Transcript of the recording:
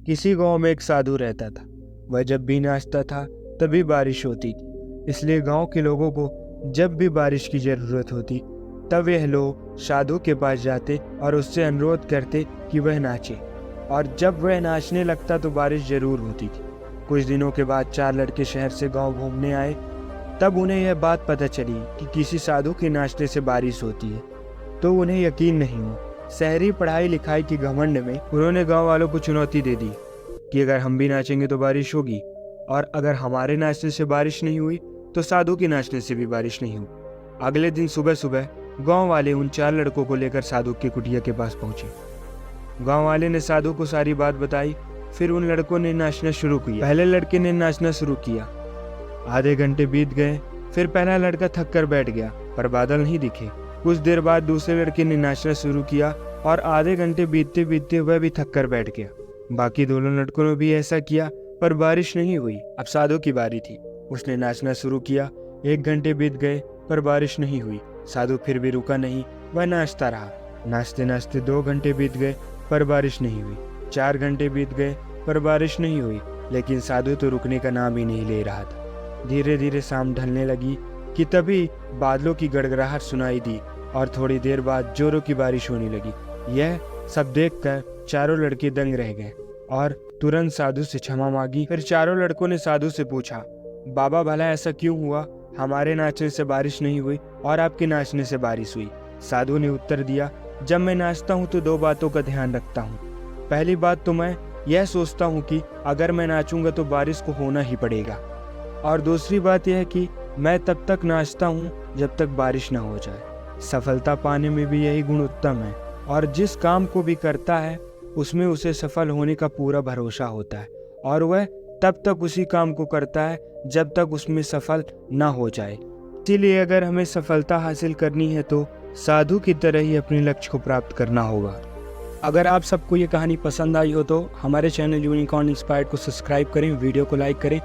किसी गांव में एक साधु रहता था। वह जब भी नाचता था तभी बारिश होती थी, इसलिए गांव के लोगों को जब भी बारिश की जरूरत होती तब यह लोग साधु के पास जाते और उससे अनुरोध करते कि वह नाचे, और जब वह नाचने लगता तो बारिश जरूर होती थी। कुछ दिनों के बाद 4 लड़के शहर से गांव घूमने आए। तब उन्हें यह बात पता चली कि किसी साधु के नाचने से बारिश होती है, तो उन्हें यकीन नहीं हुआ। शहरी पढ़ाई लिखाई की घमंड में उन्होंने गांव वालों को चुनौती दे दी कि अगर हम भी नाचेंगे तो बारिश होगी, और अगर हमारे नाचने से बारिश नहीं हुई तो साधु के नाचने से भी बारिश नहीं हुई। अगले दिन सुबह सुबह गांव वाले उन 4 लड़कों को लेकर साधु की कुटिया के पास पहुंचे। गांव वाले ने साधु को सारी बात बताई। फिर उन लड़कों ने नाचना शुरू किया। पहले लड़के ने नाचना शुरू किया। आधे घंटे बीत गए। फिर पहला लड़का थक कर बैठ गया, पर बादल नहीं दिखे। कुछ देर बाद दूसरे लड़के ने नाचना शुरू किया और आधे घंटे बीतते बीतते वह भी थक कर बैठ गया। बाकी दोनों लड़कों ने भी ऐसा किया, पर बारिश नहीं हुई। अब साधु की बारी थी। उसने नाचना शुरू किया। 1 घंटे बीत गए, पर बारिश नहीं हुई। साधु फिर भी रुका नहीं, वह नाचता रहा। नाचते नाचते 2 घंटे बीत गए, पर बारिश नहीं हुई। 4 घंटे बीत गए, पर बारिश नहीं हुई। लेकिन साधु तो रुकने का नाम ही नहीं ले रहा था। धीरे धीरे शाम ढलने लगी कि तभी बादलों की गड़गड़ाहट सुनाई दी और थोड़ी देर बाद जोरों की बारिश होने लगी। यह सब देखकर चारों लड़के दंग रह गए और तुरंत साधु से क्षमा मांगी। फिर चारों लड़कों ने साधु से पूछा, बाबा भला ऐसा क्यों हुआ? हमारे नाचने से बारिश नहीं हुई और आपके नाचने से बारिश हुई। साधु ने उत्तर दिया, जब मैं नाचता हूँ तो 2 बातों का ध्यान रखता हूँ। पहली बात तो मैं यह सोचता हूँ कि अगर मैं नाचूंगा तो बारिश को होना ही पड़ेगा, और दूसरी बात यह है कि मैं तब तक नाचता हूँ जब तक बारिश ना हो जाए। सफलता पाने में भी यही गुण उत्तम है, और जिस काम को भी करता है उसमें उसे सफल होने का पूरा भरोसा होता है, और वह तब तक उसी काम को करता है जब तक उसमें सफल ना हो जाए। इसीलिए अगर हमें सफलता हासिल करनी है तो साधु की तरह ही अपने लक्ष्य को प्राप्त करना होगा। अगर आप सबको ये कहानी पसंद आई हो तो हमारे चैनल यूनिकॉर्न इंस्पायर्ड को सब्सक्राइब करें, वीडियो को लाइक करें